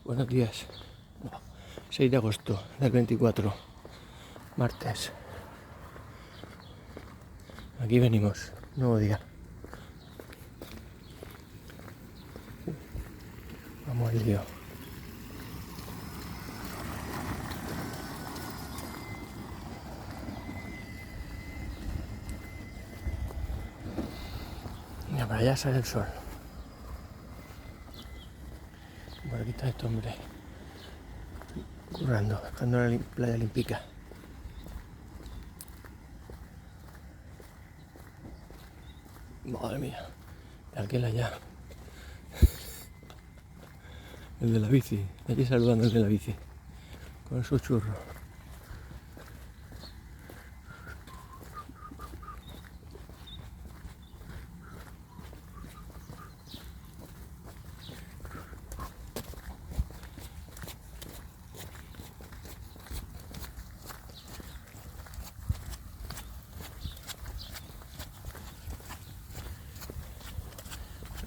Buenos días. 6 de agosto del 24, martes. Aquí venimos, nuevo día. Vamos al lío. Mira, para allá sale el sol. Por aquí está este hombre currando, buscando la playa olímpica. Madre mía, aquel allá. El de la bici, aquí saludando el de la bici, con su churro.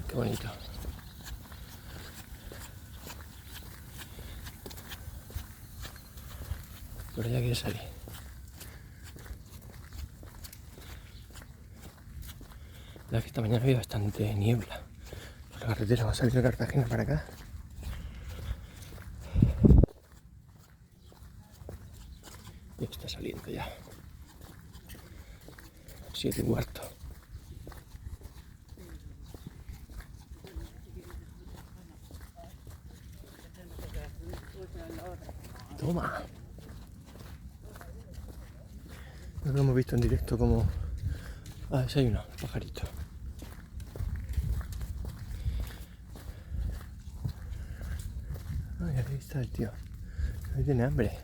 Qué bonito. Por allá quiere salir. La que esta mañana había bastante niebla. Por la carretera va a salir de Cartagena para acá. Y está saliendo ya. 7:15. Toma. No lo hemos visto en directo como... Ah, ese hay uno, pajarito. Ay, ahí está el tío. Ahí tiene hambre.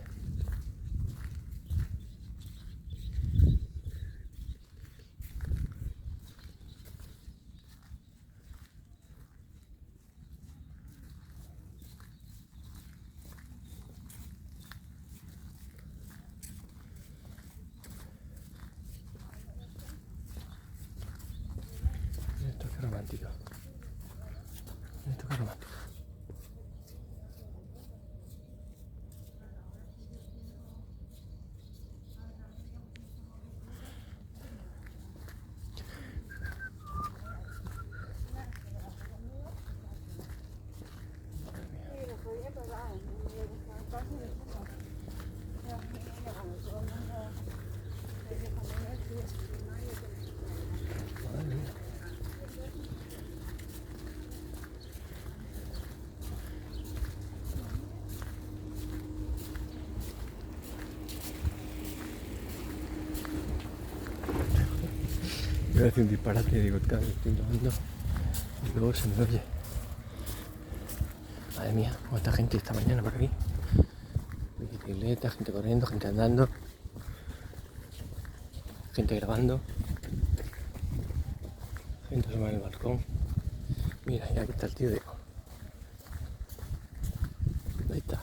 Esto qué romántico. Esto qué romántico. Madre mía. Voy a decir un disparate, digo, claro, estoy grabando y luego se me oye. Madre mía, cuánta gente esta mañana por aquí. Bicicleta, gente corriendo, gente andando, gente grabando, gente asomada en el balcón. Mira, y aquí está el tío, digo. Ahí está.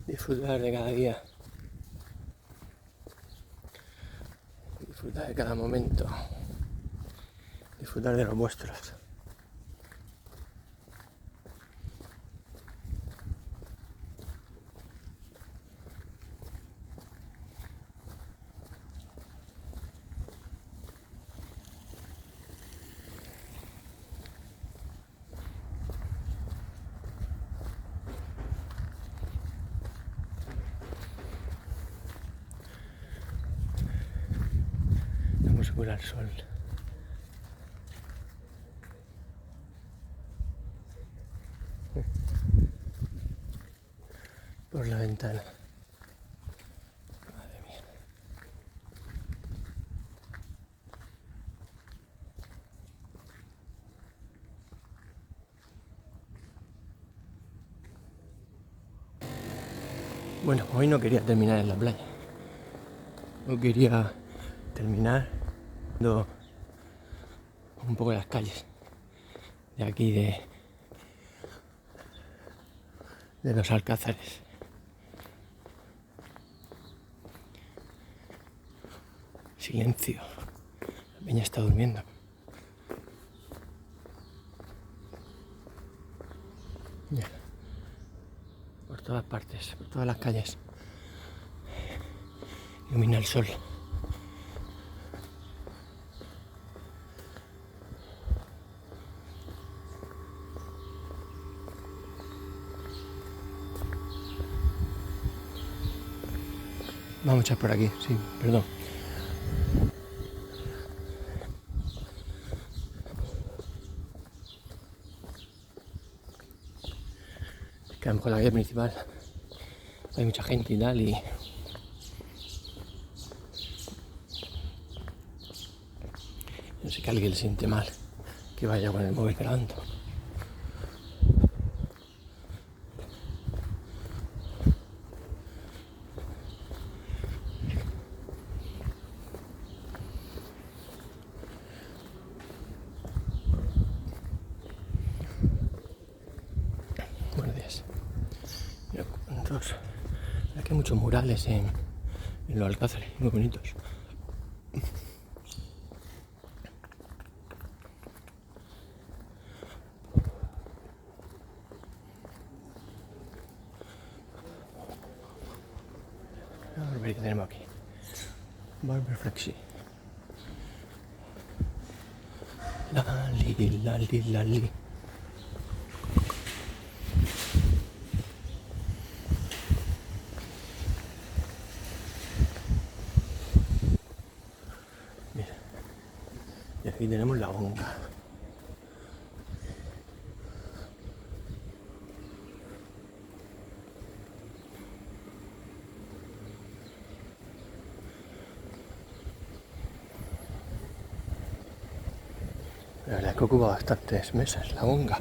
Disfrutar de cada día. Disfrutar de cada momento. Disfrutar de los vuestros. Vamos a curar el sol. Por la ventana. Madre mía. Bueno, hoy no quería terminar en la playa. No quería terminar viendo un poco las calles de aquí de los Alcázares. Silencio. La peña está durmiendo. Ya. Por todas partes, por todas las calles. Ilumina el sol. Vamos a echar por aquí, sí, perdón. Que a lo mejor la calle principal hay mucha gente y tal y... No sé que a alguien le siente mal que vaya con el móvil grabando. Buenos días. Mira, entonces, aquí hay muchos murales en los alcázares, muy bonitos. A ver qué tenemos aquí. Barber Flexi. Lali. Mira. Y aquí tenemos la honga. La verdad es que ocupa bastantes mesas la honga.